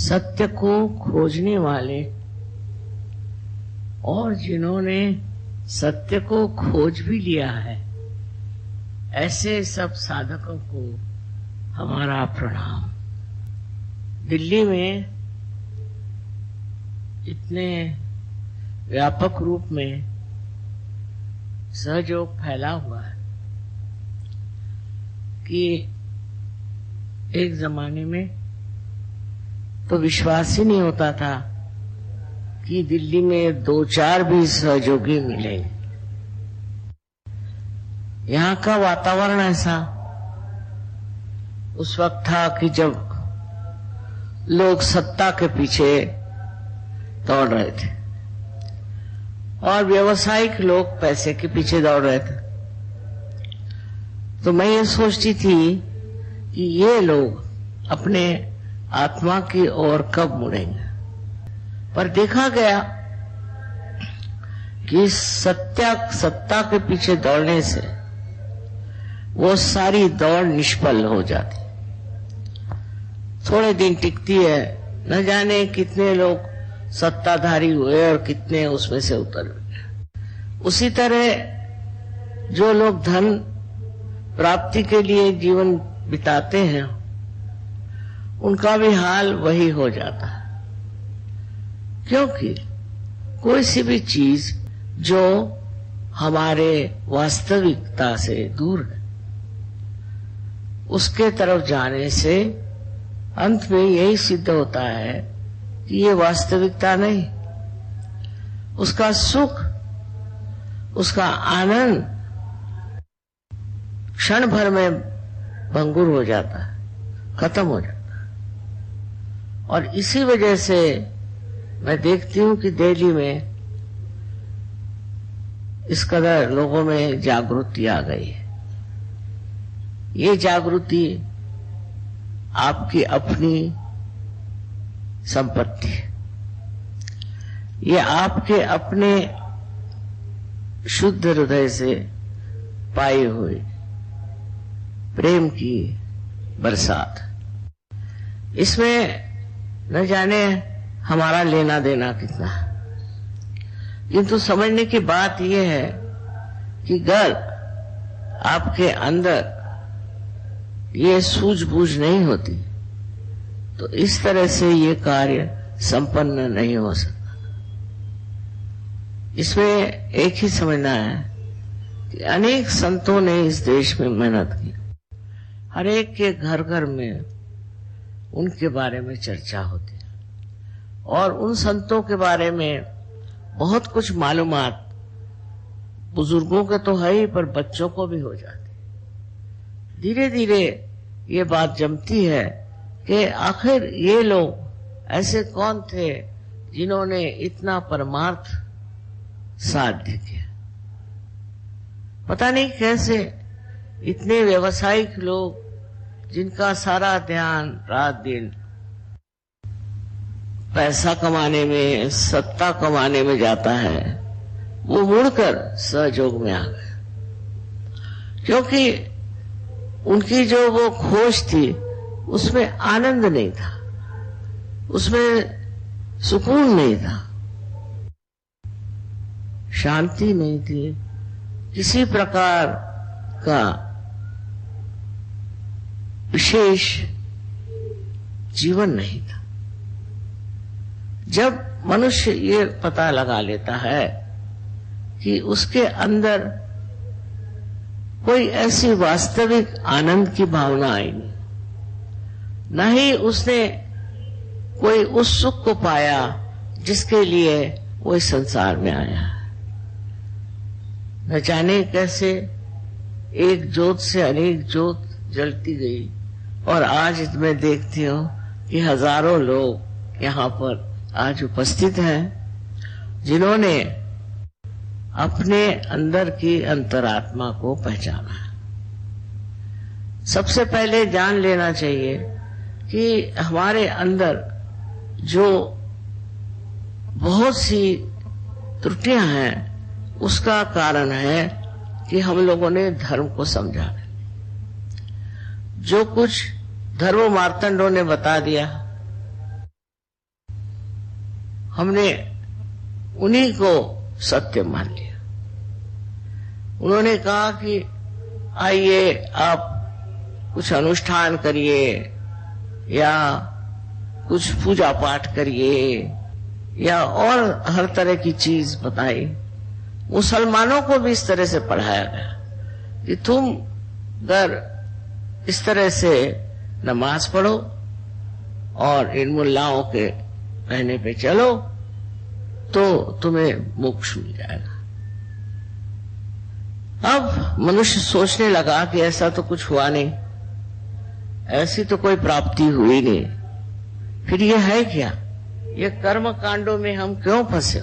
सत्य को खोजने वाले और जिन्होंने सत्य को खोज भी लिया है, ऐसे सब साधकों को हमारा प्रणाम। दिल्ली में इतने व्यापक रूप में सहयोग फैला हुआ है कि एक जमाने में तो विश्वास ही नहीं होता था कि दिल्ली में 2-4 भी सहयोगी मिलेंगे। यहाँ का वातावरण ऐसा उस वक्त था कि जब लोग सत्ता के पीछे दौड़ रहे थे और व्यवसायिक लोग पैसे के पीछे दौड़ रहे थे। तो मैं ये सोचती थी कि ये लोग अपने आत्मा की ओर कब मुड़ेंगे, पर देखा गया कि सत्ता के पीछे दौड़ने से वो सारी दौड़ निष्फल हो जाती, थोड़े दिन टिकती है। न जाने कितने लोग सत्ताधारी हुए और कितने उसमें से उतर गए। उसी तरह जो लोग धन प्राप्ति के लिए जीवन बिताते हैं, उनका भी हाल वही हो जाता है, क्योंकि कोई सी भी चीज जो हमारे वास्तविकता से दूर है, उसके तरफ जाने से अंत में यही सिद्ध होता है कि ये वास्तविकता नहीं। उसका सुख, उसका आनंद क्षण भर में भंगुर हो जाता है, खत्म हो जाता है। और इसी वजह से मैं देखती हूँ कि दिल्ली में इस कदर लोगों में जागृति आ गई है। ये जागृति आपकी अपनी संपत्ति है, ये आपके अपने शुद्ध हृदय से पाई हुई प्रेम की बरसात। इसमें न जाने हमारा लेना देना कितना है, किंतु समझने की बात यह है कि अगर आपके अंदर ये सूझबूझ नहीं होती तो इस तरह से ये कार्य संपन्न नहीं हो सकता। इसमें एक ही समझना है कि अनेक संतों ने इस देश में मेहनत की, हर एक के घर घर में उनके बारे में चर्चा होती है और उन संतों के बारे में बहुत कुछ मालूमात बुजुर्गों के तो है ही, पर बच्चों को भी हो जाती। धीरे धीरे ये बात जमती है कि आखिर ये लोग ऐसे कौन थे जिन्होंने इतना परमार्थ साध्य किया। पता नहीं कैसे इतने व्यवसायिक लोग जिनका सारा ध्यान रात दिन पैसा कमाने में, सत्ता कमाने में जाता है, वो मुड़कर सहयोग में आ गए, क्योंकि उनकी जो वो खोज थी उसमें आनंद नहीं था, उसमें सुकून नहीं था, शांति नहीं थी, किसी प्रकार का विशेष जीवन नहीं था। जब मनुष्य ये पता लगा लेता है कि उसके अंदर कोई ऐसी वास्तविक आनंद की भावना आई नहीं, न ही उसने कोई उस सुख को पाया जिसके लिए वो इस संसार में आया है। न जाने कैसे एक ज्योत से अनेक ज्योत जलती गई और आज मैं देखती हूँ कि हजारों लोग यहाँ पर आज उपस्थित हैं जिन्होंने अपने अंदर की अंतरात्मा को पहचाना है। सबसे पहले जान लेना चाहिए कि हमारे अंदर जो बहुत सी त्रुटियां हैं, उसका कारण है कि हम लोगों ने धर्म को समझा नहीं। जो कुछ धर्म मार्तंडों ने बता दिया हमने उन्हीं को सत्य मान लिया। उन्होंने कहा कि आइए आप कुछ अनुष्ठान करिए या कुछ पूजा पाठ करिए या और हर तरह की चीज बताई। मुसलमानों को भी इस तरह से पढ़ाया गया कि तुम अगर इस तरह से नमाज पढ़ो और इन मुल्लाओं के कहने पे चलो तो तुम्हें मोक्ष मिल जाएगा। अब मनुष्य सोचने लगा कि ऐसा तो कुछ हुआ नहीं, ऐसी तो कोई प्राप्ति हुई नहीं, फिर ये है क्या? ये कर्म कांडों में हम क्यों फंसे?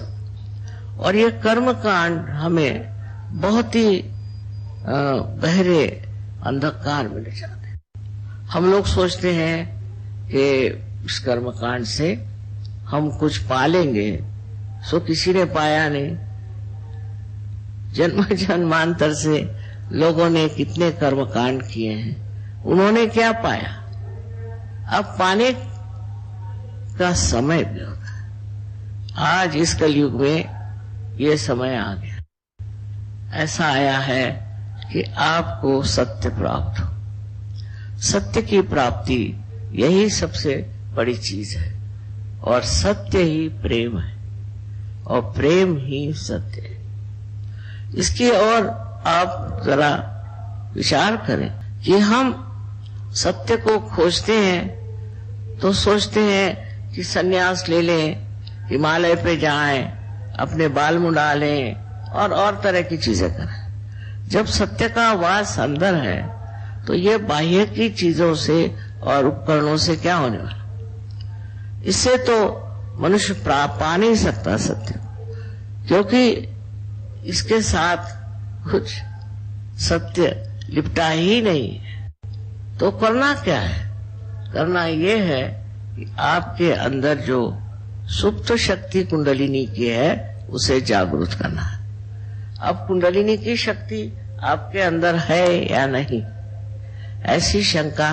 और ये कर्म कांड हमें बहुत ही गहरे अंधकार में ले जाते हैं। हम लोग सोचते हैं कि इस कर्म कांड से हम कुछ पालेंगे, सो किसी ने पाया नहीं। जन्म जन्मांतर से लोगों ने कितने कर्म कांड किए हैं, उन्होंने क्या पाया? अब पाने का समय भी होता है। आज इस कलयुग में ये समय आ गया, ऐसा आया है कि आपको सत्य प्राप्त हो। सत्य की प्राप्ति यही सबसे बड़ी चीज है, और सत्य ही प्रेम है, और प्रेम ही सत्य है। इसकी ओर आप जरा विचार करें कि हम सत्य को खोजते हैं तो सोचते हैं कि सन्यास ले लें, हिमालय पे जाएं, अपने बाल मुंडा लें और तरह की चीजें करें। जब सत्य का वास अंदर है तो ये बाह्य की चीजों से और उपकरणों से क्या होने वाला? इससे तो मनुष्य पा नहीं सकता सत्य, क्योंकि इसके साथ कुछ सत्य लिपटा ही नहीं है। तो करना क्या है? करना ये है कि आपके अंदर जो सुप्त शक्ति कुंडलिनी की है उसे जागृत करना है। अब कुंडलिनी की शक्ति आपके अंदर है या नहीं, ऐसी शंका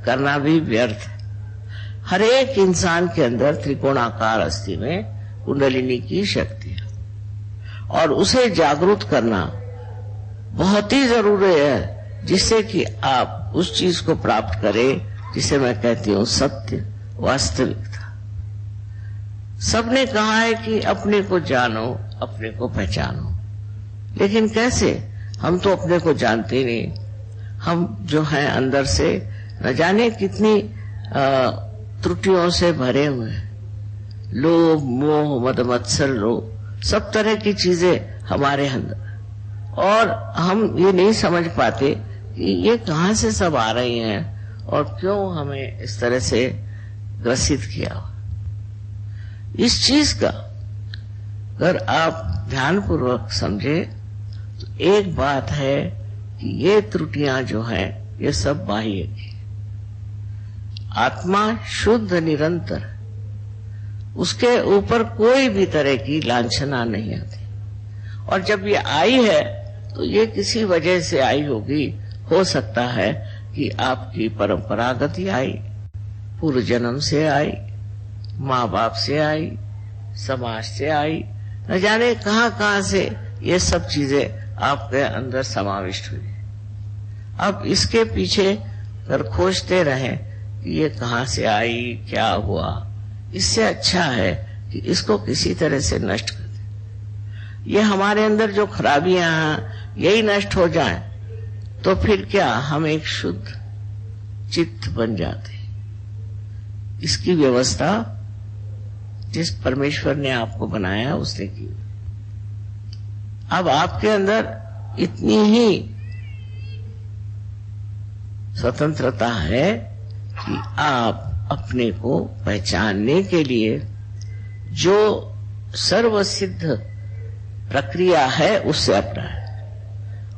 करना भी व्यर्थ है। हर एक इंसान के अंदर त्रिकोणाकार अस्थि में कुंडलिनी की शक्ति है, और उसे जागृत करना बहुत ही जरूरी है, जिससे कि आप उस चीज को प्राप्त करें जिसे मैं कहती हूँ सत्य, वास्तविकता। सबने कहा है कि अपने को जानो, अपने को पहचानो, लेकिन कैसे? हम तो अपने को जानते ही नहीं। हम जो हैं अंदर से न जाने कितनी त्रुटियों से भरे हुए हैं। लोभ, मोह, मद, मत्सर, रोग, सब तरह की चीजें हमारे अंदर, और हम ये नहीं समझ पाते कि ये कहाँ से सब आ रही हैं और क्यों हमें इस तरह से ग्रसित किया। इस चीज का अगर आप ध्यानपूर्वक समझे तो एक बात है कि ये त्रुटियां जो हैं ये सब बाह्य की। आत्मा शुद्ध निरंतर, उसके ऊपर कोई भी तरह की लांछना नहीं आती, और जब ये आई है तो ये किसी वजह से आई होगी। हो सकता है कि आपकी परंपरागत आई, पूर्व जन्म से आई, माँ बाप से आई, समाज से आई, न जाने कहां से ये सब चीजें आपके अंदर समाविष्ट हुई। अब इसके पीछे अगर खोजते रहें कि ये कहां से आई, क्या हुआ, इससे अच्छा है कि इसको किसी तरह से नष्ट कर दें। ये हमारे अंदर जो खराबियां हैं यही नष्ट हो जाएं तो फिर क्या हम एक शुद्ध चित्त बन जाते। इसकी व्यवस्था जिस परमेश्वर ने आपको बनाया उसने की। अब आपके अंदर इतनी ही स्वतंत्रता है कि आप अपने को पहचानने के लिए जो सर्वसिद्ध प्रक्रिया है उससे अपनाएं,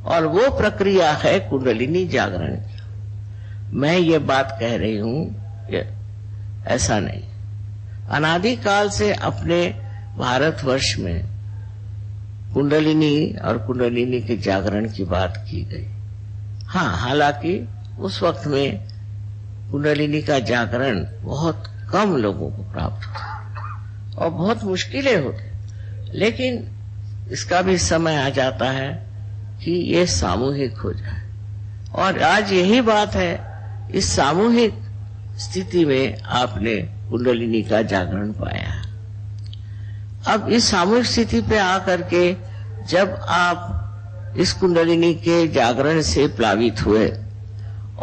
और वो प्रक्रिया है कुंडलिनी जागरण की। मैं ये बात कह रही हूं, ऐसा नहीं। अनादिकाल से अपने भारतवर्ष में कुंडलिनी और कुंडलिनी के जागरण की बात की गई। हाँ, हालांकि उस वक्त में कुंडलिनी का जागरण बहुत कम लोगों को प्राप्त हुआ, और बहुत मुश्किलें होती, लेकिन इसका भी समय आ जाता है कि ये सामूहिक हो जाए। और आज यही बात है, इस सामूहिक स्थिति में आपने कुंडलिनी का जागरण पाया। अब इस सामूहिक स्थिति पे आकर के जब आप इस कुंडलिनी के जागरण से प्लावित हुए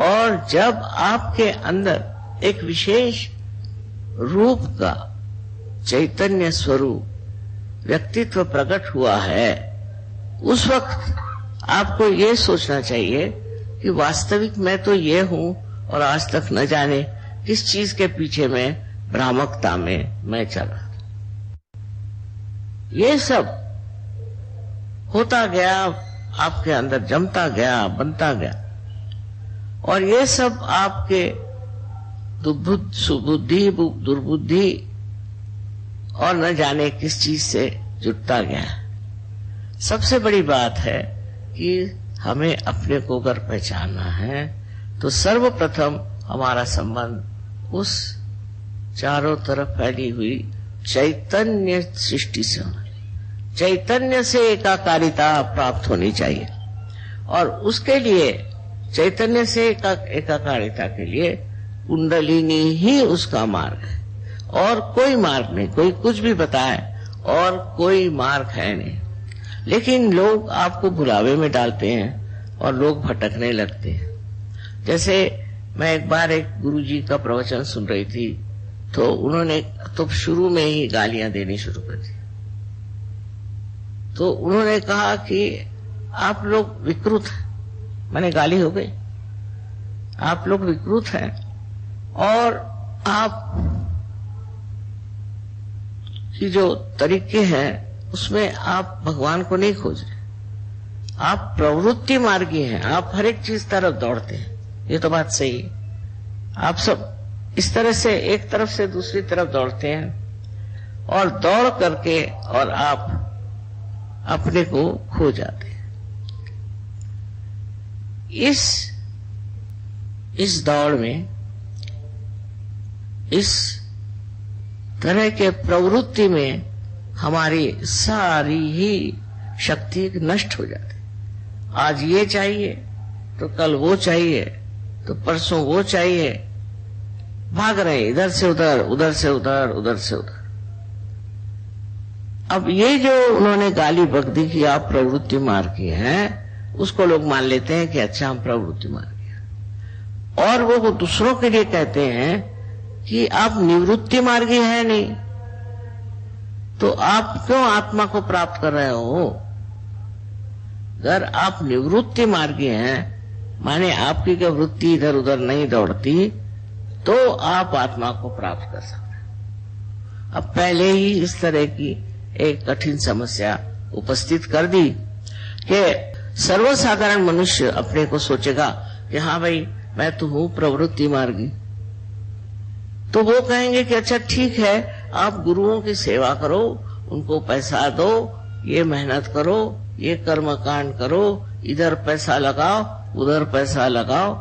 और जब आपके अंदर एक विशेष रूप का चैतन्य स्वरूप व्यक्तित्व प्रकट हुआ है, उस वक्त आपको ये सोचना चाहिए कि वास्तविक मैं तो ये हूं और आज तक न जाने किस चीज के पीछे मैं भ्रामकता में मैं चला। ये सब होता गया, आपके अंदर जमता गया, बनता गया, और ये सब आपके सुबुद्धि दुर्बुद्धि और न जाने किस चीज से जुटता गया। सबसे बड़ी बात है कि हमें अपने को अगर पहचानना है तो सर्वप्रथम हमारा संबंध उस चारों तरफ फैली हुई चैतन्य सृष्टि से होना, चैतन्य से एकाकारिता प्राप्त होनी चाहिए। और उसके लिए चैतन्य से एकाकारिता के लिए कुंडलिनी ही उसका मार्ग है, और कोई मार्ग नहीं। कोई कुछ भी बताए और कोई मार्ग है नहीं, लेकिन लोग आपको भुलावे में डालते हैं और लोग भटकने लगते हैं। जैसे मैं एक बार एक गुरुजी का प्रवचन सुन रही थी, तो उन्होंने तो शुरू में ही गालियां देनी शुरू कर दी। तो उन्होंने कहा कि आप लोग विकृत हैं। मैंने गाली हो गई, आप लोग विकृत हैं और आप की जो तरीके हैं उसमें आप भगवान को नहीं खोज रहे, आप प्रवृत्ति मार्गी हैं, आप हर एक चीज तरफ दौड़ते हैं। ये तो बात सही है, आप सब इस तरह से एक तरफ से दूसरी तरफ दौड़ते हैं और दौड़ करके और आप अपने को खो जाते हैं। इस दौड़ में इस तरह के प्रवृत्ति में हमारी सारी ही शक्ति नष्ट हो जाती। आज ये चाहिए तो कल वो चाहिए, तो परसों वो चाहिए, भाग रहे इधर से उधर, उधर से उधर, उधर से उधर। अब ये जो उन्होंने गाली बक दी कि आप प्रवृत्ति मार्गी हैं, उसको लोग मान लेते हैं कि अच्छा हम प्रवृत्ति मार्गी हैं, और वो दूसरों के लिए कहते हैं कि आप निवृत्ति मार्गी हैं नहीं, तो आप क्यों आत्मा को प्राप्त कर रहे हो? अगर आप निवृत्ति मार्गी हैं, माने आपकी क्या वृत्ति इधर उधर नहीं दौड़ती, तो आप आत्मा को प्राप्त कर सकते हैं। अब पहले ही इस तरह की एक कठिन समस्या उपस्थित कर दी कि सर्वसाधारण मनुष्य अपने को सोचेगा कि हाँ भाई मैं तो हूं प्रवृत्ति मार्गी, तो वो कहेंगे कि अच्छा ठीक है, आप गुरुओं की सेवा करो, उनको पैसा दो, ये मेहनत करो, ये कर्म कांड करो, इधर पैसा लगाओ, उधर पैसा लगाओ,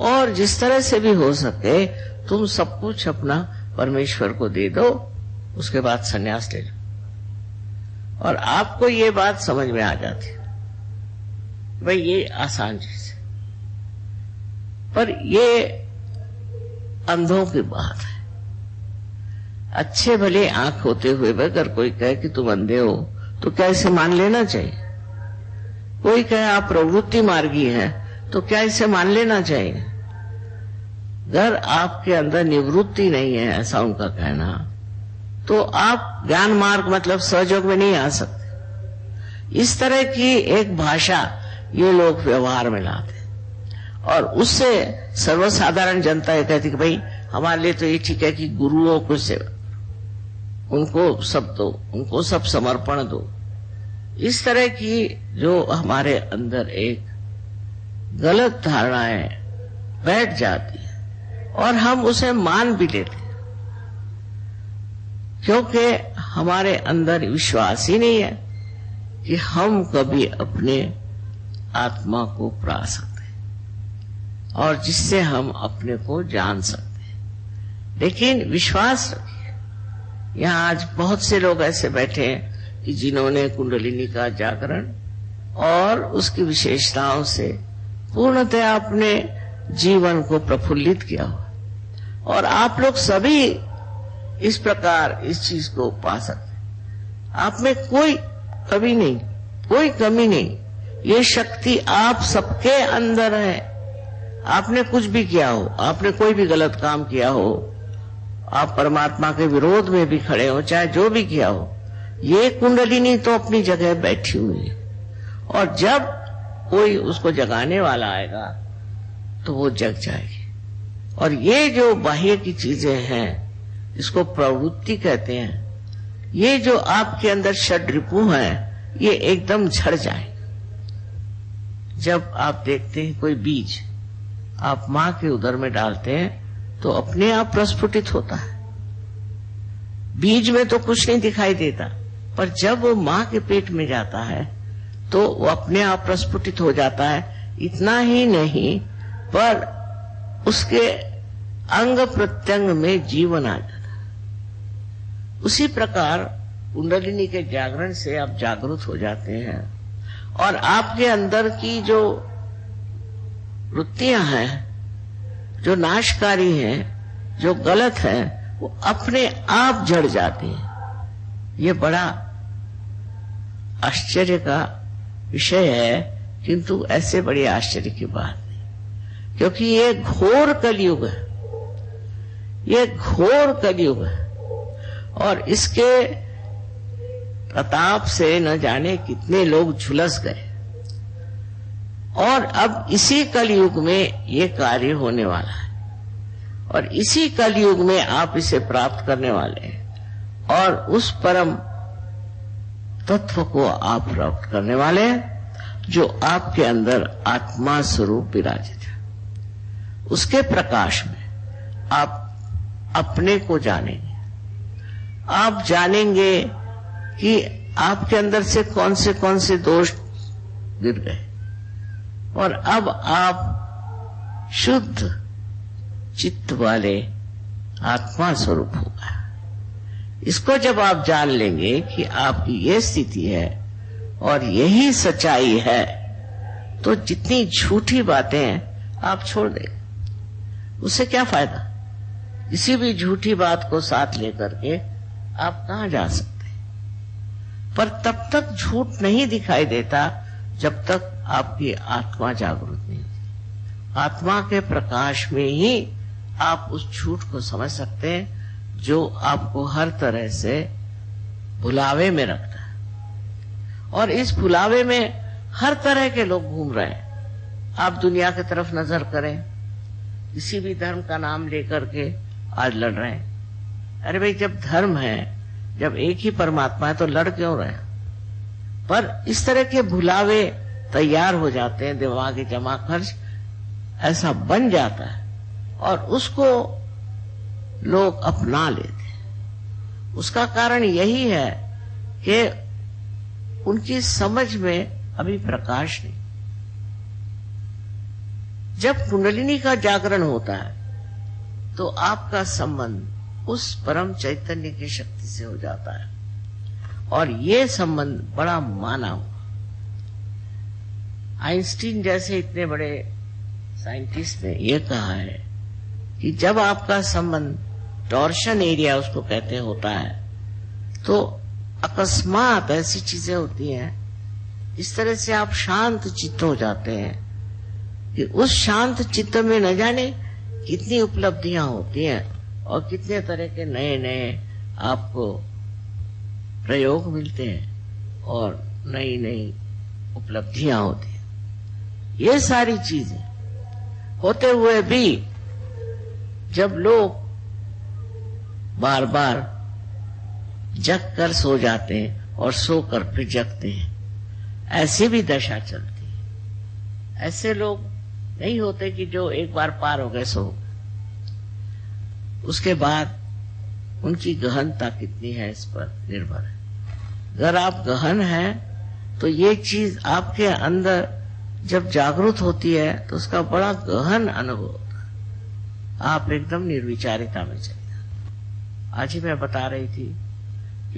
और जिस तरह से भी हो सके तुम सब कुछ अपना परमेश्वर को दे दो, उसके बाद संन्यास ले लो। और आपको ये बात समझ में आ जाती भाई ये आसान चीज है, पर ये अंधों की बात है। अच्छे भले आंख होते हुए अगर कोई कहे कि तुम अंधे हो तो क्या इसे मान लेना चाहिए? कोई कहे आप प्रवृत्ति मार्गी हैं तो क्या इसे मान लेना चाहिए? अगर आपके अंदर निवृत्ति नहीं है, ऐसा उनका कहना, तो आप ज्ञान मार्ग मतलब सहयोग में नहीं आ सकते। इस तरह की एक भाषा ये लोग व्यवहार में लाते, और उससे सर्वसाधारण जनता ये कहती कि भाई हमारे लिए तो ये ठीक है कि गुरुओं को सेवा, उनको सब दो, उनको सब समर्पण दो। इस तरह की जो हमारे अंदर एक गलत धारणाएं बैठ जाती है और हम उसे मान भी लेते हैं, क्योंकि हमारे अंदर विश्वास ही नहीं है कि हम कभी अपने आत्मा को पा सकते हैं और जिससे हम अपने को जान सकते हैं। लेकिन विश्वास रखिए, यहाँ आज बहुत से लोग ऐसे बैठे हैं कि जिन्होंने कुंडलिनी का जागरण और उसकी विशेषताओं से पूर्णतः अपने जीवन को प्रफुल्लित किया हुआ, और आप लोग सभी इस प्रकार इस चीज को पा सकते हैं। आप में कोई कमी नहीं, कोई कमी नहीं। ये शक्ति आप सबके अंदर है। आपने कुछ भी किया हो, आपने कोई भी गलत काम किया हो, आप परमात्मा के विरोध में भी खड़े हो, चाहे जो भी किया हो, ये कुंडलिनी तो अपनी जगह बैठी हुई है। और जब कोई उसको जगाने वाला आएगा तो वो जग जाएगी। और ये जो बाह्य की चीजें हैं, इसको प्रवृत्ति कहते हैं, ये जो आपके अंदर षड्रिपु हैं, ये एकदम झड़ जाएगा। जब आप देखते हैं कोई बीज आप मां के उदर में डालते हैं तो अपने आप प्रस्फुटित होता है। बीज में तो कुछ नहीं दिखाई देता, पर जब वो मां के पेट में जाता है तो वो अपने आप प्रस्फुटित हो जाता है। इतना ही नहीं, पर उसके अंग प्रत्यंग में जीवन आ जाता है। उसी प्रकार कुंडलिनी के जागरण से आप जागृत हो जाते हैं और आपके अंदर की जो वृत्तियां हैं, जो नाशकारी हैं, जो गलत हैं, वो अपने आप जड़ जाती हैं। ये बड़ा आश्चर्य का विषय है, किंतु ऐसे बड़ी आश्चर्य की बात नहीं, क्योंकि ये घोर कलयुग है। ये घोर कलयुग है और इसके प्रताप से न जाने कितने लोग झुलस गए। और अब इसी कलयुग में ये कार्य होने वाला है और इसी कलयुग में आप इसे प्राप्त करने वाले हैं और उस परम तत्व को आप प्राप्त करने वाले हैं जो आपके अंदर आत्मा स्वरूप विराजित है। उसके प्रकाश में आप अपने को जानेंगे। आप जानेंगे कि आपके अंदर से कौन से दोष गिर गए और अब आप शुद्ध चित्त वाले आत्मा स्वरूप होगा। इसको जब आप जान लेंगे कि आपकी ये स्थिति है और यही सच्चाई है, तो जितनी झूठी बातें हैं आप छोड़ देंगे। उससे क्या फायदा? किसी भी झूठी बात को साथ लेकर के आप कहां जा सकते हैं? पर तब तक झूठ नहीं दिखाई देता जब तक आपकी आत्मा जागृत नहीं होती। आत्मा के प्रकाश में ही आप उस झूठ को समझ सकते हैं जो आपको हर तरह से भुलावे में रखता है। और इस भुलावे में हर तरह के लोग घूम रहे हैं। आप दुनिया की तरफ नजर करें, किसी भी धर्म का नाम लेकर के आज लड़ रहे हैं। अरे भाई, जब धर्म है, जब एक ही परमात्मा है, तो लड़ क्यों रहे हैं? पर इस तरह के भुलावे तैयार हो जाते हैं, दिमागी जमा खर्च ऐसा बन जाता है और उसको लोग अपना लेते हैं। उसका कारण यही है कि उनकी समझ में अभी प्रकाश नहीं। जब कुंडलिनी का जागरण होता है तो आपका संबंध उस परम चैतन्य की शक्ति से हो जाता है और ये संबंध बड़ा माना हुआ। आइंस्टीन जैसे इतने बड़े साइंटिस्ट ने यह कहा है कि जब आपका संबंध टॉर्शन एरिया उसको कहते होता है, तो अकस्मात ऐसी चीजें होती हैं, इस तरह से आप शांत चित्त हो जाते हैं कि उस शांत चित्त में न जाने कितनी उपलब्धियां होती हैं और कितने तरह के नए नए आपको प्रयोग मिलते हैं और नई नई उपलब्धियां होती हैं। ये सारी चीजें होते हुए भी जब लोग बार बार जग कर सो जाते हैं और सोकर फिर जगते हैं, ऐसी भी दशा चलती है। ऐसे लोग नहीं होते कि जो एक बार पार हो गए सो, उसके बाद उनकी गहनता कितनी है इस पर निर्भर है। अगर आप गहन हैं तो ये चीज आपके अंदर जब जागृत होती है तो उसका बड़ा गहन अनुभव होता है। आप एकदम निर्विचारिता में चले जाते। आज ही मैं बता रही थी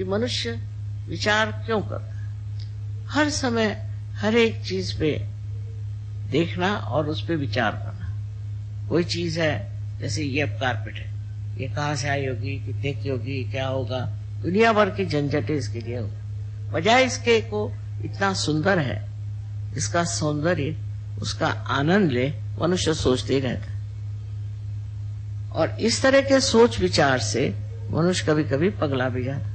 कि मनुष्य विचार क्यों करता है, हर समय हर एक चीज पे देखना और उस पे विचार करना। कोई चीज है, जैसे ये कारपेट है, ये कहाँ से आई होगी, कितने की होगी, क्या होगा, दुनिया भर की झंझटें इसके लिए होगी। बजाय इसके को इतना सुंदर है, इसका सौंदर्य, उसका आनंद ले, मनुष्य सोचते ही रहता है। और इस तरह के सोच विचार से मनुष्य कभी कभी पगला भी जाता।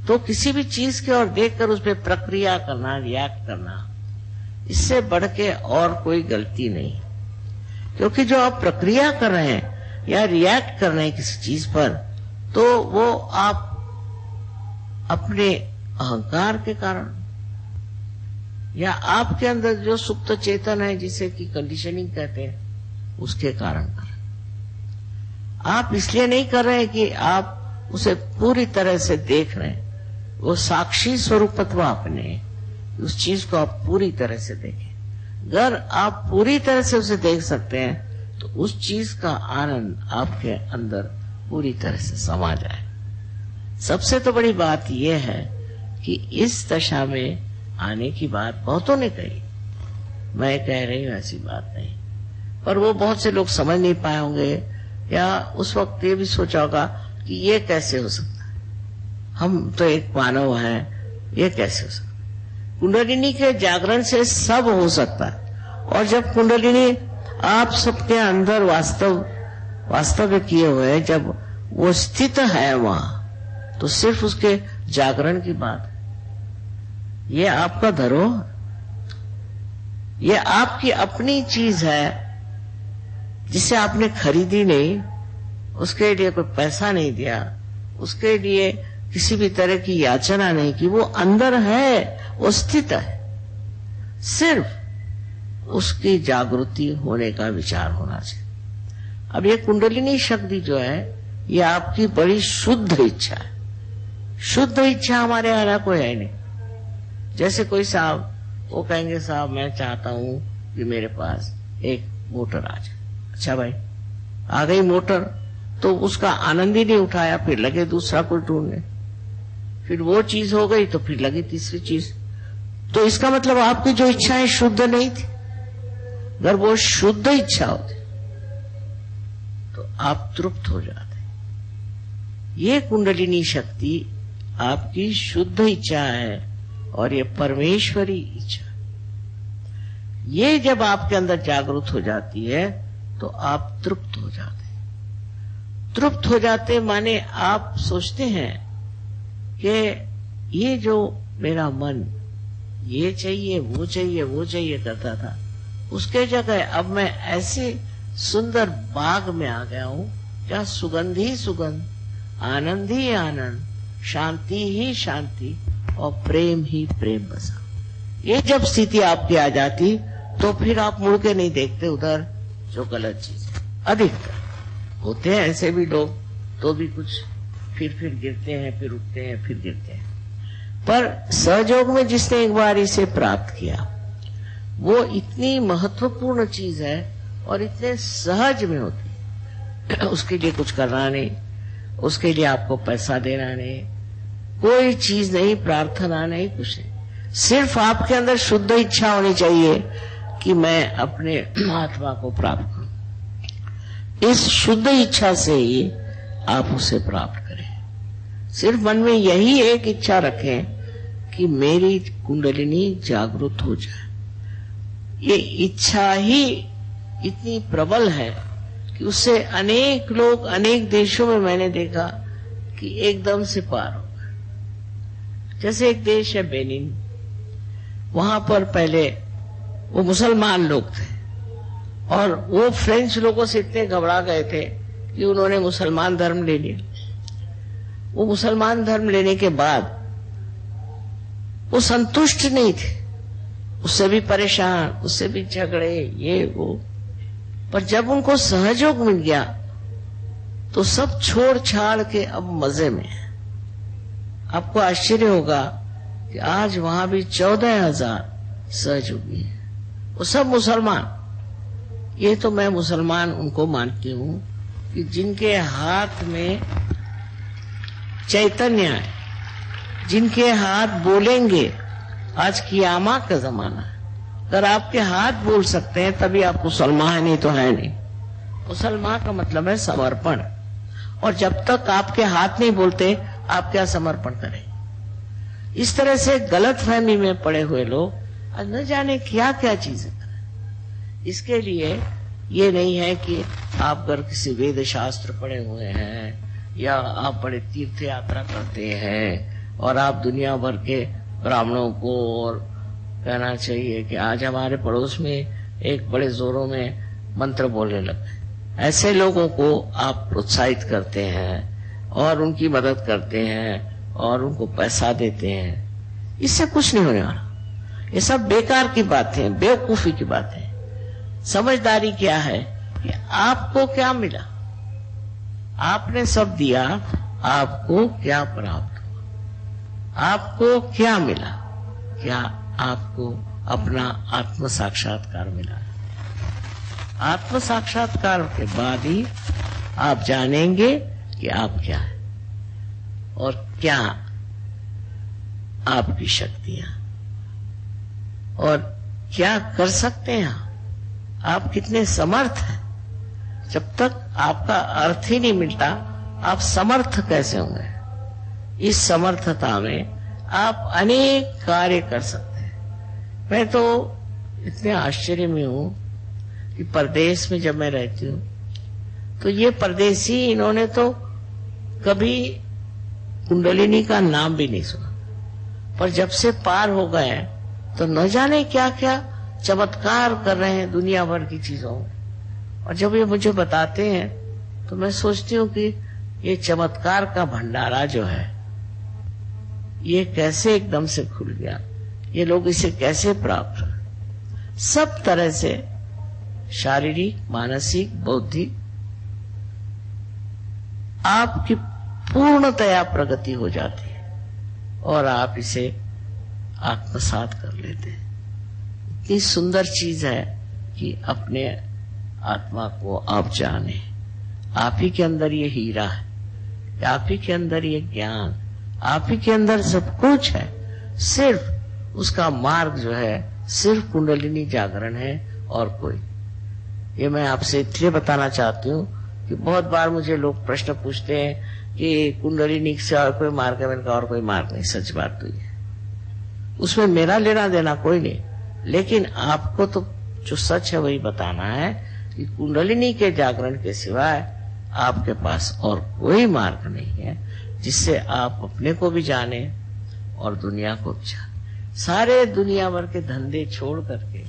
तो किसी भी चीज की ओर देखकर उस पर प्रक्रिया करना, रिएक्ट करना, इससे बढ़ के और कोई गलती नहीं। क्योंकि जो आप प्रक्रिया कर रहे हैं या रिएक्ट कर रहे हैं किसी चीज पर, तो वो आप अपने अहंकार के कारण या आपके अंदर जो सुप्त चेतन है, जिसे कि कंडीशनिंग कहते हैं, उसके कारण कर रहे हैं। आप इसलिए नहीं कर रहे हैं कि आप उसे पूरी तरह से देख रहे हैं। वो साक्षी स्वरूपत्व आपने, उस चीज को आप पूरी तरह से देखें। अगर आप पूरी तरह से उसे देख सकते हैं तो उस चीज का आनंद आपके अंदर पूरी तरह से समा जाए। सबसे तो बड़ी बात यह है कि इस दशा में आने की बात बहुतों ने कही, मैं कह रही हूं ऐसी बात नहीं, पर वो बहुत से लोग समझ नहीं पाए होंगे, या उस वक्त ये भी सोचा होगा कि ये कैसे हो सकता है, हम तो एक मानव हैं, ये कैसे हो सकता है। कुंडलिनी के जागरण से सब हो सकता है। और जब कुंडलिनी आप सबके अंदर वास्तव किए हुए, जब वो स्थित है वहां, तो सिर्फ उसके जागरण की बात है। ये आपका धरोहर, ये आपकी अपनी चीज है, जिसे आपने खरीदी नहीं, उसके लिए कोई पैसा नहीं दिया, उसके लिए किसी भी तरह की याचना नहीं की, वो अंदर है, वो स्थित है। सिर्फ उसकी जागृति होने का विचार होना चाहिए। अब ये कुंडलिनी शक्ति जो है, ये आपकी बड़ी शुद्ध इच्छा है। शुद्ध इच्छा हमारे यहाँ ना कोई है नहीं। जैसे कोई साहब, वो कहेंगे साहब मैं चाहता हूं कि मेरे पास एक मोटर आ जाए। अच्छा भाई, आ गई मोटर, तो उसका आनंद ही नहीं उठाया, फिर लगे दूसरा कोई ढूंढने, फिर वो चीज हो गई तो फिर लगी तीसरी चीज। तो इसका मतलब आपकी जो इच्छाएं शुद्ध नहीं थी। अगर वो शुद्ध इच्छा होती तो आप तृप्त हो जाते। ये कुंडलिनी शक्ति आपकी शुद्ध इच्छा है और ये परमेश्वरी इच्छा। ये जब आपके अंदर जागृत हो जाती है तो आप तृप्त हो जाते। तृप्त हो जाते माने आप सोचते हैं कि ये जो मेरा मन ये चाहिए वो चाहिए वो चाहिए करता था, उसके जगह अब मैं ऐसे सुंदर बाग में आ गया हूं जहां सुगंध ही सुगंध, आनंद ही आनंद, शांति ही शांति और प्रेम ही प्रेम बसा। ये जब स्थिति आपकी आ जाती तो फिर आप मुड़ के नहीं देखते उधर जो गलत चीज है। अधिकतर होते हैं ऐसे भी लोग, तो भी कुछ फिर गिरते हैं, फिर उठते हैं, फिर गिरते हैं। पर सहयोग में जिसने एक बार इसे प्राप्त किया, वो इतनी महत्वपूर्ण चीज है और इतने सहज में होती। उसके लिए कुछ करना नहीं, उसके लिए आपको पैसा देना नहीं, कोई चीज नहीं, प्रार्थना नहीं, कुछ नहीं। सिर्फ आपके अंदर शुद्ध इच्छा होनी चाहिए कि मैं अपने आत्मा को प्राप्त करूं। इस शुद्ध इच्छा से ही आप उसे प्राप्त करें। सिर्फ मन में यही एक इच्छा रखें कि मेरी कुंडलिनी जागृत हो जाए। ये इच्छा ही इतनी प्रबल है कि उससे अनेक लोग, अनेक देशों में मैंने देखा कि एकदम से पार हो गए। जैसे एक देश है बेनिन, वहां पर पहले वो मुसलमान लोग थे और वो फ्रेंच लोगों से इतने घबरा गए थे कि उन्होंने मुसलमान धर्म ले लिया। वो मुसलमान धर्म लेने के बाद वो संतुष्ट नहीं थे, उससे भी परेशान, उससे भी झगड़े, ये वो। पर जब उनको सहयोग मिल गया तो सब छोड़ छाड़ के अब मजे में है। आपको आश्चर्य होगा कि आज वहां भी 14,000 सहयोगी हैं, वो सब मुसलमान। ये तो मैं मुसलमान उनको मानती हूं कि जिनके हाथ में चैतन्य है, जिनके हाथ बोलेंगे। आज कियामा का जमाना है, अगर आपके हाथ बोल सकते हैं तभी आप मुसलमान है, नहीं तो है नहीं। मुसलमान का मतलब है समर्पण, और जब तक आपके हाथ नहीं बोलते आप क्या समर्पण करें। इस तरह से गलत फहमी में पड़े हुए लोग न जाने क्या क्या चीजें करें। इसके लिए ये नहीं है कि आप अगर किसी वेद शास्त्र पढ़े हुए हैं या आप बड़े तीर्थ यात्रा करते हैं और आप दुनिया भर के ब्राह्मणों को, और कहना चाहिए कि आज हमारे पड़ोस में एक बड़े जोरों में मंत्र बोलने लगे, ऐसे लोगों को आप प्रोत्साहित करते हैं और उनकी मदद करते हैं और उनको पैसा देते हैं, इससे कुछ नहीं होने वाला। ये सब बेकार की बातें, बेवकूफी की बातें। समझदारी क्या है कि आपको क्या मिला, आपने सब दिया, आपको क्या प्राप्त हुआ, आपको क्या मिला, क्या आपको अपना आत्म साक्षात्कार मिला। आत्म साक्षात्कार के बाद ही आप जानेंगे कि आप क्या है और क्या आपकी शक्तियां, और क्या कर सकते हैं आप कितने समर्थ हैं। जब तक आपका अर्थ ही नहीं मिलता आप समर्थ कैसे होंगे। इस समर्थता में आप अनेक कार्य कर सकते हैं। मैं तो इतने आश्चर्य में हूं कि परदेश में जब मैं रहती हूँ तो ये परदेसी, इन्होंने तो कभी कुंडलिनी का नाम भी नहीं सुना, पर जब से पार हो गए तो न जाने क्या क्या चमत्कार कर रहे हैं दुनिया भर की चीजों में। और जब ये मुझे बताते हैं तो मैं सोचती हूँ कि ये चमत्कार का भंडारा जो है ये कैसे एकदम से खुल गया, ये लोग इसे कैसे प्राप्त कर। सब तरह से शारीरिक, मानसिक, बौद्धिक आपकी पूर्णतया प्रगति हो जाती है और आप इसे आत्मसात कर लेते हैं। इतनी सुंदर चीज है कि अपने आत्मा को आप जाने। आप ही के अंदर ये हीरा है, आप ही के अंदर ये ज्ञान, आप ही के अंदर सब कुछ है। सिर्फ उसका मार्ग जो है सिर्फ कुंडलिनी जागरण है और कोई। ये मैं आपसे इसलिए बताना चाहती हूँ कि बहुत बार मुझे लोग प्रश्न पूछते हैं कि कुंडलिनी से और कोई मार्ग है। मैंने कहा और कोई मार्ग नहीं। सच बात तो ये, उसमें मेरा लेना देना कोई नहीं, लेकिन आपको तो जो सच है वही बताना है कि कुंडलिनी के जागरण के सिवाय आपके पास और कोई मार्ग नहीं है जिससे आप अपने को भी जाने और दुनिया को भी जाने। सारे दुनिया भर के धंधे छोड़ करके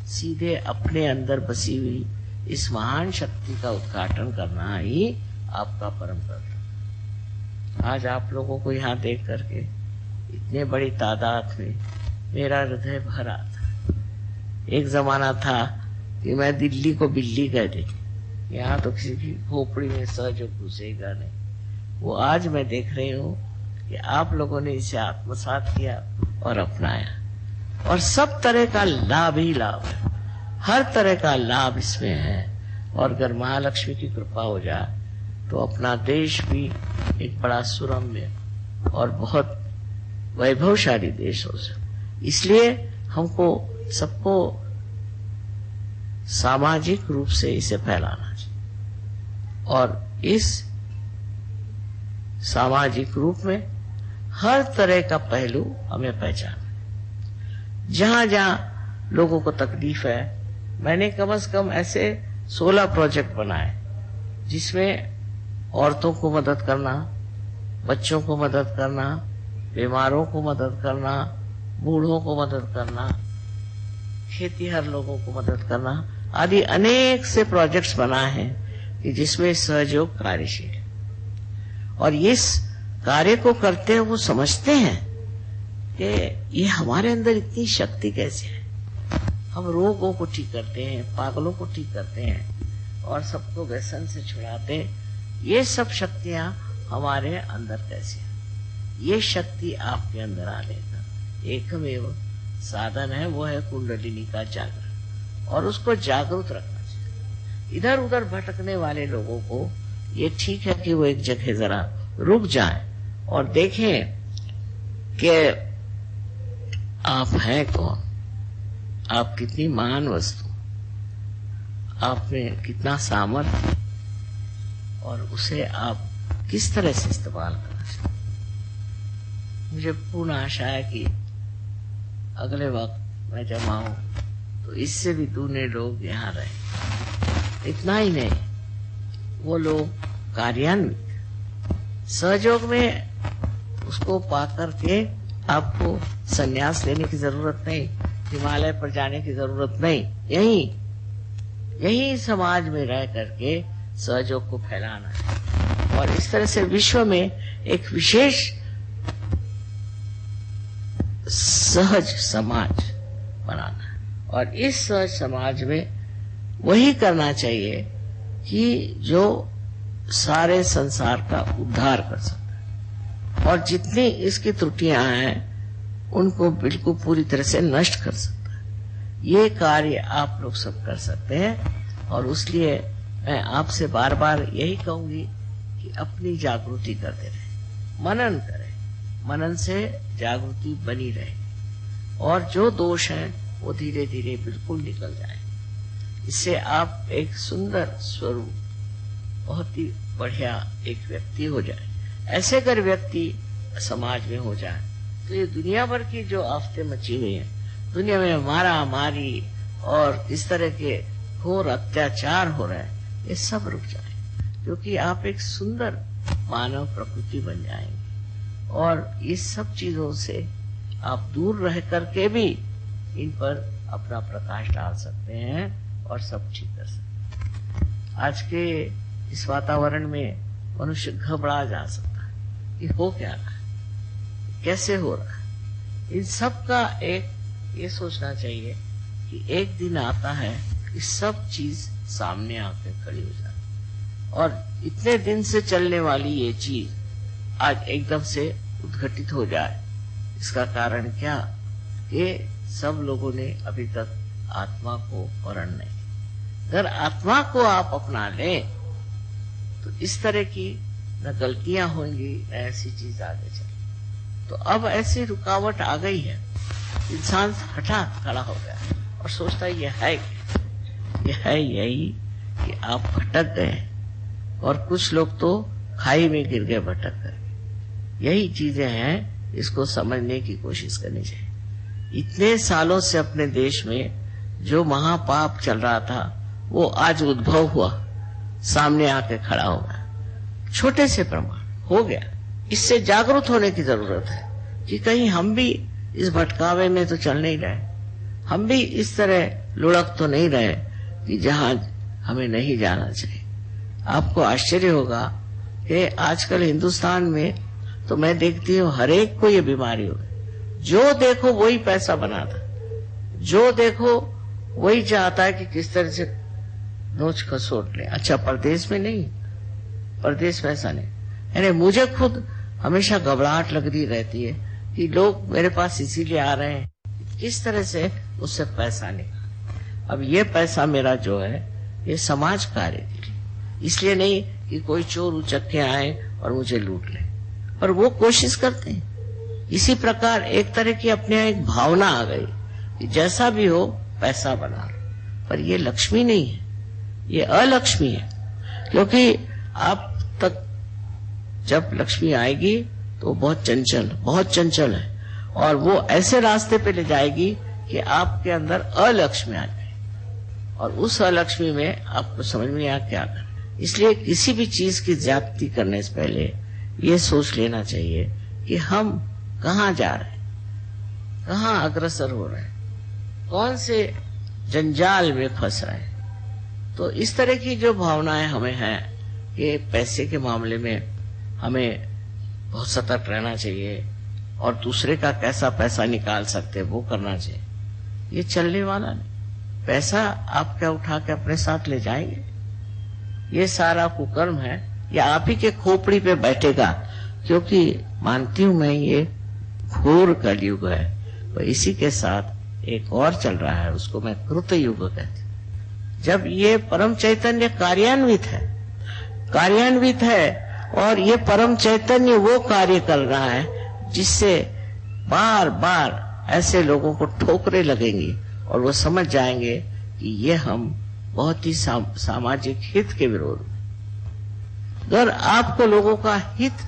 सीधे अपने अंदर बसी हुई इस महान शक्ति का उद्घाटन करना ही आपका परम कर्तव्य। आज आप लोगों को यहाँ देख करके इतने बड़ी तादाद में मेरा हृदय भरा था। एक जमाना था कि मैं दिल्ली को बिल्ली कहते थे, यहाँ तो किसी की खोपड़ी में सहज घुसेगा नहीं। वो आज मैं देख रही हूँ कि आप लोगों ने इसे आत्मसात किया और अपनाया, और सब तरह का लाभ ही लाभ है, हर तरह का लाभ इसमें है। और अगर महालक्ष्मी की कृपा हो जाए तो अपना देश भी एक बड़ा सुरम्य और बहुत वैभवशाली देश हो सके। इसलिए हमको सबको सामाजिक रूप से इसे फैलाना चाहिए, और इस सामाजिक रूप में हर तरह का पहलू हमें पहचानना। जहां जहां लोगों को तकलीफ है, मैंने कम से कम ऐसे 16 प्रोजेक्ट बनाए जिसमें औरतों को मदद करना, बच्चों को मदद करना, बीमारों को मदद करना, बूढ़ों को मदद करना, खेतीहर लोगों को मदद करना आदि अनेक से प्रोजेक्ट्स बनाए हैं कि जिसमें सहयोग कार्यशील है। और इस कार्य को करते हुए वो समझते हैं कि ये हमारे अंदर इतनी शक्ति कैसे है। हम रोगों को ठीक करते हैं, पागलों को ठीक करते हैं और सबको व्यसन से छुड़ाते हैं। ये सब शक्तियां हमारे अंदर कैसे है। ये शक्ति आपके अंदर आने का एकमेव साधन है, वो है कुंडलिनी का जागरण, और उसको जागरूक रखना चाहिए। इधर उधर भटकने वाले लोगों को ये ठीक है कि वो एक जगह जरा रुक जाएं और देखें कि आप हैं कौन, आप कितनी महान वस्तु, आप में कितना सामर्थ्य, और उसे आप किस तरह से इस्तेमाल करना चाहिए। मुझे पूर्ण आशा है कि अगले वक्त मैं जब आऊं तो इससे भी दूने लोग यहाँ रहे। इतना ही नहीं, वो लोग कार्यान्वित सहयोग में उसको पा करके आपको संन्यास लेने की जरूरत नहीं, हिमालय पर जाने की जरूरत नहीं, यही समाज में रह करके सहयोग को फैलाना है और इस तरह से विश्व में एक विशेष सहज समाज बनाना है। और इस सहज समाज में वही करना चाहिए कि जो सारे संसार का उद्धार कर सकता है और जितनी इसकी त्रुटियां हैं उनको बिल्कुल पूरी तरह से नष्ट कर सकता है। ये कार्य आप लोग सब कर सकते हैं और उसलिए मैं आपसे बार बार यही कहूंगी कि अपनी जागृति करते रहे, मनन करें, मनन से जागृति बनी रहे और जो दोष हैं वो धीरे धीरे बिल्कुल निकल जाए। इससे आप एक सुंदर स्वरूप, बहुत ही बढ़िया एक व्यक्ति हो जाए। ऐसे अगर व्यक्ति समाज में हो जाए तो ये दुनिया भर की जो आफतें मची हुई हैं, दुनिया में मारा मारी और इस तरह के घोर अत्याचार हो रहे हैं, ये सब रुक जाए, क्योंकि आप एक सुंदर मानव प्रकृति बन जाएंगे और इस सब चीजों से आप दूर रह करके भी इन पर अपना प्रकाश डाल सकते हैं और सब ठीक कर सकते हैं। आज के इस वातावरण में मनुष्य घबरा जा सकता है कि हो क्या रहा है, कैसे हो रहा है। इन सब का एक ये सोचना चाहिए कि एक दिन आता है कि सब चीज सामने आकर खड़ी हो जाए और इतने दिन से चलने वाली ये चीज आज एकदम से उद्घटित हो जाए। इसका कारण क्या कि सब लोगों ने अभी तक आत्मा को वर्ण नहीं। अगर आत्मा को आप अपना लें तो इस तरह की न गलतियां होंगी न ऐसी चीज आगे चले। तो अब ऐसी रुकावट आ गई है, इंसान हठा खड़ा हो गया और सोचता है ये है यही कि आप भटक गए और कुछ लोग तो खाई में गिर गए भटक कर। यही चीजें हैं, इसको समझने की कोशिश करनी चाहिए। इतने सालों से अपने देश में जो महापाप चल रहा था वो आज उद्भव हुआ, सामने आके खड़ा हो गया, छोटे से प्रमाण हो गया। इससे जागरूक होने की जरूरत है कि कहीं हम भी इस भटकावे में तो चल नहीं रहे, हम भी इस तरह लुढ़क तो नहीं रहे कि जहां हमें नहीं जाना चाहिए। आपको आश्चर्य होगा कि आजकल हिंदुस्तान में तो मैं देखती हूँ हर एक को ये बीमारी हो गई। जो देखो वही पैसा बनाता, जो देखो वही चाहता है कि किस तरह से नोच खसोट ले। अच्छा, परदेश में नहीं, परदेश में ऐसा नहीं। यानी मुझे खुद हमेशा घबराहट लग रही रहती है कि लोग मेरे पास इसीलिए आ रहे हैं किस तरह से उससे पैसा निकाल। अब ये पैसा मेरा जो है ये समाज कार्य के लिए, इसलिए नहीं कि कोई चोर उचक्के आए और मुझे लूट ले, पर वो कोशिश करते हैं। इसी प्रकार एक तरह की अपने यहाँ एक भावना आ गई कि जैसा भी हो पैसा बना, पर ये लक्ष्मी नहीं है, ये अलक्ष्मी है। क्योंकि आप तक जब लक्ष्मी आएगी तो बहुत चंचल है और वो ऐसे रास्ते पे ले जाएगी कि आपके अंदर अलक्ष्मी आ जाए और उस अलक्ष्मी में आपको समझ में आ क्या करना। इसलिए किसी भी चीज की ज्यादती करने से पहले ये सोच लेना चाहिए कि हम कहाँ जा रहे हैं, कहाँ अग्रसर हो रहे हैं, कौन से जंजाल में फंस रहे हैं। तो इस तरह की जो भावनाएं हमें हैं कि पैसे के मामले में हमें बहुत सतर्क रहना चाहिए और दूसरे का कैसा पैसा निकाल सकते वो करना चाहिए, ये चलने वाला नहीं। पैसा आप क्या उठा के अपने साथ ले जाएंगे, ये सारा कुकर्म है, ये आप ही के खोपड़ी पे बैठेगा। क्योंकि मानती हूं मैं ये घोर कलयुग है, तो इसी के साथ एक और चल रहा है, उसको मैं कृत युग कहती हूं। जब ये परम चैतन्य कार्यान्वित है और ये परम चैतन्य वो कार्य कर रहा है जिससे बार बार ऐसे लोगों को ठोकरें लगेंगी और वो समझ जाएंगे कि ये हम बहुत ही सामाजिक हित के विरोध में। अगर आपको लोगों का हित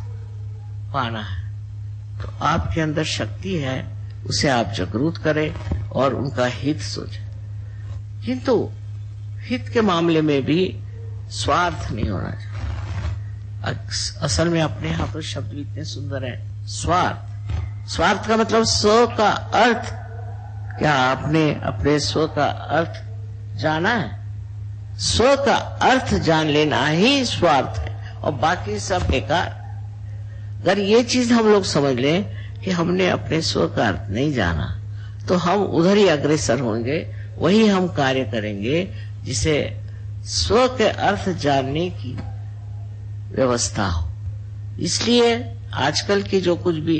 पाना है तो आपके अंदर शक्ति है, उसे आप जागरूक करें और उनका हित सोचें। किंतु हित के मामले में भी स्वार्थ नहीं होना चाहिए। असल में अपने यहाँ पर शब्द भी इतने सुंदर है, स्वार्थ। स्वार्थ का मतलब स्व का अर्थ। क्या आपने अपने स्व का अर्थ जाना है? स्व का अर्थ जान लेना ही स्वार्थ है और बाकी सब बेकार। अगर ये चीज हम लोग समझ लें कि हमने अपने स्व का अर्थ नहीं जाना तो हम उधर ही अग्रसर होंगे, वही हम कार्य करेंगे जिसे स्व के अर्थ जानने की व्यवस्था हो। इसलिए आजकल की जो कुछ भी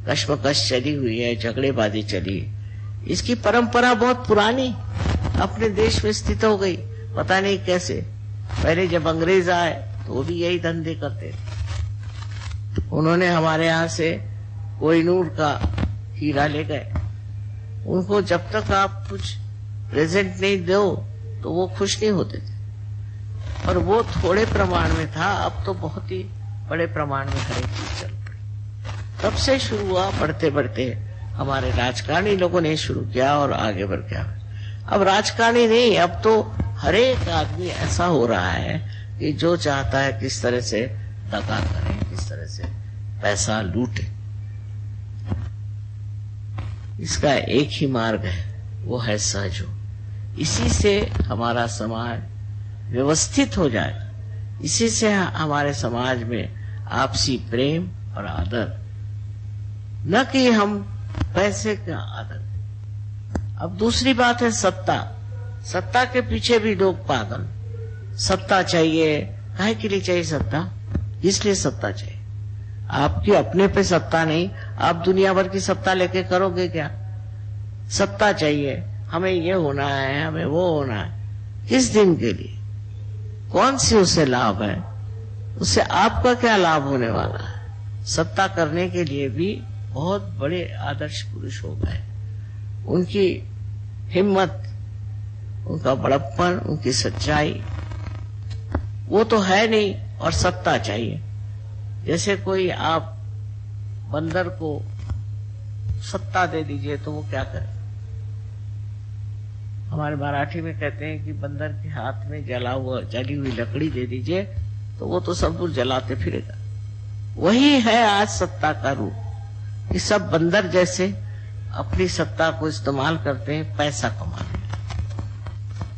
कश्मकश चली हुई है, झगड़ेबाजी चली, इसकी परंपरा बहुत पुरानी अपने देश में स्थित हो गई। पता नहीं कैसे। पहले जब अंग्रेज आए तो वो भी यही धंधे करते थे। उन्होंने हमारे यहाँ से कोहिनूर का हीरा ले गए। उनको जब तक आप कुछ प्रेजेंट नहीं दो तो वो खुश नहीं होते थे। और वो थोड़े प्रमाण में था, अब तो बहुत ही बड़े प्रमाण में हर एक चीज चल पड़ी। तब से शुरू हुआ, बढ़ते बढ़ते हमारे राजकारणी लोगों ने शुरू किया और आगे बढ़ गया। अब राजकारणी नहीं, अब तो हर एक आदमी ऐसा हो रहा है कि जो चाहता है किस तरह से दगा करें, किस तरह से पैसा लूटे। इसका एक ही मार्ग है, वो है सहयोग। इसी से हमारा समाज व्यवस्थित हो जाए, इसी से हमारे समाज में आपसी प्रेम और आदर, न कि हम पैसे का आदर। अब दूसरी बात है सत्ता। सत्ता के पीछे भी लोग पागल। सत्ता चाहिए, काहे के लिए चाहिए सत्ता? इसलिए सत्ता चाहिए। आपकी अपने पे सत्ता नहीं, आप दुनिया भर की सत्ता लेके करोगे क्या? सत्ता चाहिए, हमें ये होना है, हमें वो होना है। किस दिन के लिए? कौन सी उससे लाभ है? उससे आपका क्या लाभ होने वाला है? सत्ता करने के लिए भी बहुत बड़े आदर्श पुरुष हो गए। उनकी हिम्मत, उनका बड़प्पन, उनकी सच्चाई वो तो है नहीं, और सत्ता चाहिए। जैसे कोई आप बंदर को सत्ता दे दीजिए तो वो क्या करे? हमारे मराठी में कहते हैं कि बंदर के हाथ में जली हुई लकड़ी दे दीजिए तो वो तो सब कुछ जलाते फिरेगा। वही है आज सत्ता का रूप कि सब बंदर जैसे अपनी सत्ता को इस्तेमाल करते हैं पैसा कमाने,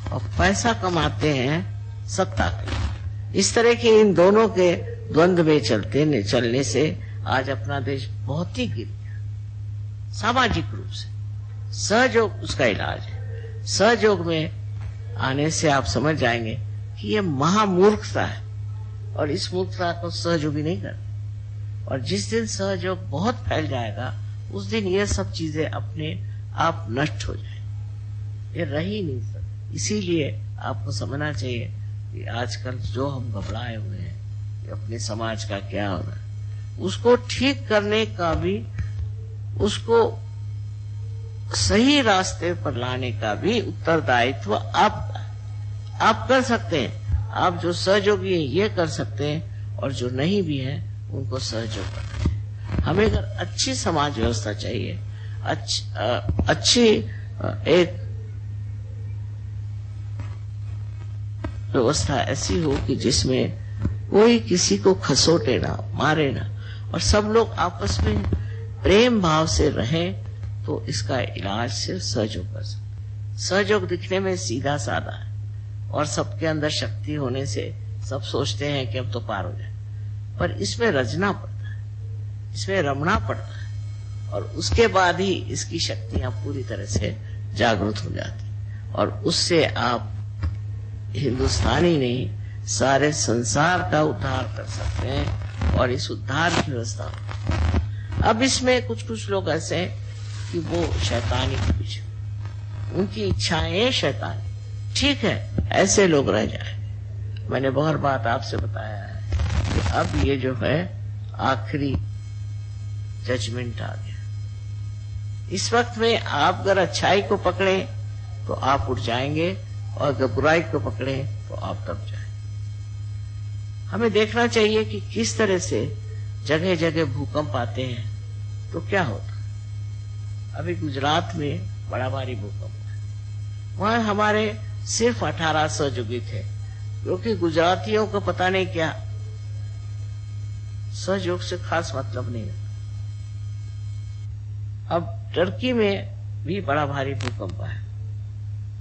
और पैसा कमाते हैं सत्ता के। इस तरह के इन दोनों के द्वंद्व में चलने से आज अपना देश बहुत ही गिर गया सामाजिक रूप से। सहयोग उसका इलाज है। सहयोग में आने से आप समझ जाएंगे कि ये महामूर्खता है, और इस मूर्खता को सहयोगी नहीं करते। और जिस दिन सहयोग बहुत फैल जाएगा उस दिन ये सब चीजें अपने आप नष्ट हो जाएंगी, ये रह ही नहीं सकती। इसीलिए आपको समझना चाहिए कि आजकल जो हम घबराए हुए हैं कि अपने समाज का क्या हो रहा है, उसको ठीक करने का भी, उसको सही रास्ते पर लाने का भी उत्तरदायित्व आप कर सकते हैं। आप जो सहयोगी हैं ये कर सकते हैं, और जो नहीं भी है उनको सहयोग करना चाहिए। हमें अगर अच्छी समाज व्यवस्था चाहिए, अच्छी एक व्यवस्था ऐसी हो कि जिसमें कोई किसी को खसोटे ना, मारे ना, और सब लोग आपस में प्रेम भाव से रहें, तो इसका इलाज सिर्फ सहयोग कर सकते। सहयोग दिखने में सीधा साधा है, और सबके अंदर शक्ति होने से सब सोचते हैं कि अब तो पार हो जाए, पर इसमें रचना पड़ता है, इसमें रमना पड़ता है, और उसके बाद ही इसकी शक्तियां पूरी तरह से जागृत हो जाती, और उससे आप हिंदुस्तानी नहीं सारे संसार का उद्धार कर सकते हैं, और इस उद्धार की व्यवस्था। अब इसमें कुछ कुछ लोग ऐसे हैं कि वो शैतानी के पीछे, उनकी इच्छाएं शैतानी। ठीक है, ऐसे लोग रह जाए। मैंने बहुत बात आपसे बताया है कि अब ये जो है आखिरी जजमेंट आ गया। इस वक्त में आप अगर अच्छाई को पकड़े तो आप उठ जाएंगे, और अगर बुराई को पकड़े तो आप दब जाएंगे। हमें देखना चाहिए कि किस तरह से जगह जगह भूकंप आते हैं तो क्या होता है। अभी गुजरात में बड़ा भारी भूकंप है, वहां हमारे सिर्फ 18 सहयोगी थे, क्योंकि गुजरातियों को पता नहीं क्या सहयोग से खास मतलब नहीं है। अब टर्की में भी बड़ा भारी भूकंप है,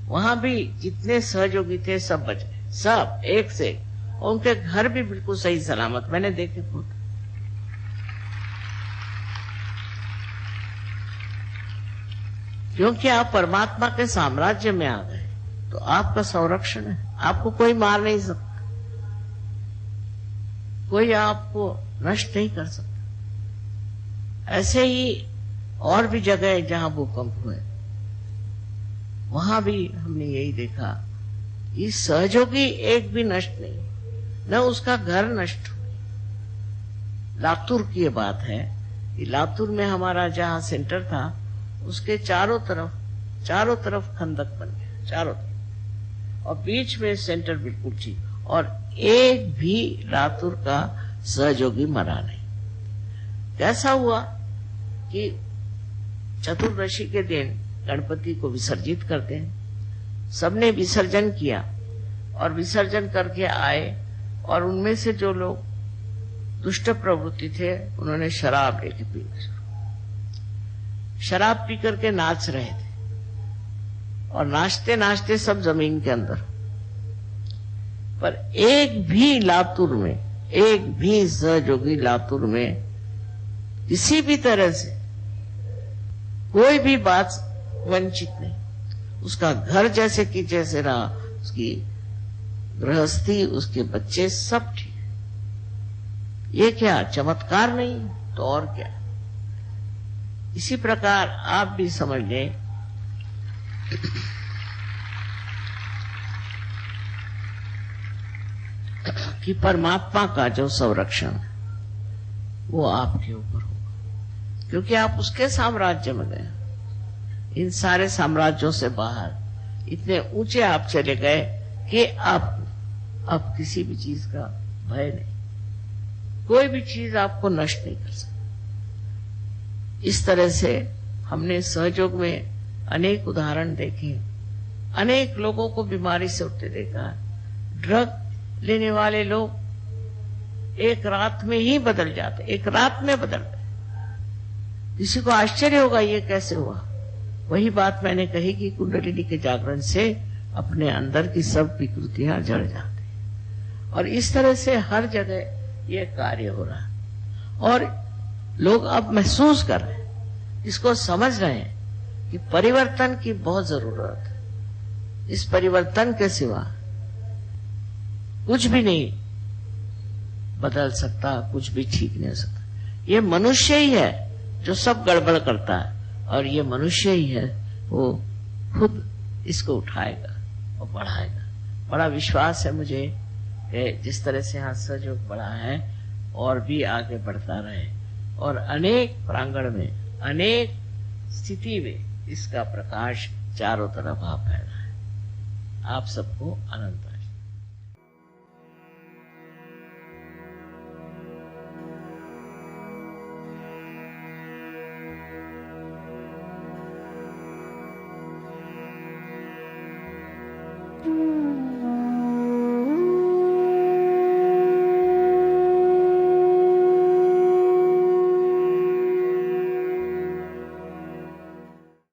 वहां भी जितने सहयोगी थे सब बच गए, सब एक से एक, और उनके घर भी बिल्कुल सही सलामत, मैंने देखे खुद। क्योंकि आप परमात्मा के साम्राज्य में आ गए तो आपका संरक्षण है, आपको कोई मार नहीं सकता, कोई आपको नष्ट नहीं कर सकता। ऐसे ही और भी जगह जहां भूकंप हुए वहां भी हमने यही देखा कि सहयोगी एक भी नष्ट नहीं, न उसका घर नष्ट हुआ। लातूर की ये बात है कि लातूर में हमारा जहां सेंटर था उसके चारों तरफ खंदक बन गया, चारों तरफ, और बीच में सेंटर बिल्कुल ठीक, और एक भी लातूर का सहयोगी मरा नहीं। कैसा हुआ कि चतुर्दशी के दिन गणपति को विसर्जित करते हैं, सबने विसर्जन किया और विसर्जन करके आए, और उनमें से जो लोग दुष्ट प्रवृत्ति थे उन्होंने शराब लेके पीना, शराब पी करके नाच रहे थे, और नाचते नाचते सब जमीन के अंदर। पर एक भी लातूर में, एक भी सहयोगी लातूर में किसी भी तरह से कोई भी बात वंचित नहीं। उसका घर जैसे कि जैसे रहा, उसकी गृहस्थी, उसके बच्चे सब ठीक। ये क्या चमत्कार नहीं तो और क्या। इसी प्रकार आप भी समझ लें कि परमात्मा का जो संरक्षण है वो आपके ऊपर होगा, क्योंकि आप उसके साम्राज्य में गए। इन सारे साम्राज्यों से बाहर इतने ऊंचे आप चले गए कि आपको अब किसी भी चीज का भय नहीं, कोई भी चीज आपको नष्ट नहीं कर सकती। इस तरह से हमने सहयोग में अनेक उदाहरण देखे, अनेक लोगों को बीमारी से उठते देखा। ड्रग लेने वाले लोग एक रात में ही बदल जाते, एक रात में बदल गए। किसी को आश्चर्य होगा ये कैसे हुआ। वही बात मैंने कही कि कुंडलिनी के जागरण से अपने अंदर की सब विकृतियां जड़ जाती, और इस तरह से हर जगह ये कार्य हो रहा है, और लोग अब महसूस कर रहे हैं, इसको समझ रहे हैं कि परिवर्तन की बहुत जरूरत है। इस परिवर्तन के सिवा कुछ भी नहीं बदल सकता, कुछ भी ठीक नहीं हो सकता। ये मनुष्य ही है जो सब गड़बड़ करता है, और ये मनुष्य ही है वो खुद इसको उठाएगा और बढ़ाएगा। बड़ा विश्वास है मुझे कि जिस तरह से यहाँ सहयोग बढ़ा है और भी आगे बढ़ता रहे, और अनेक प्रांगण में, अनेक स्थिति में इसका प्रकाश चारों तरफ आ फैला है। आप सबको अनंत Mm-hmm.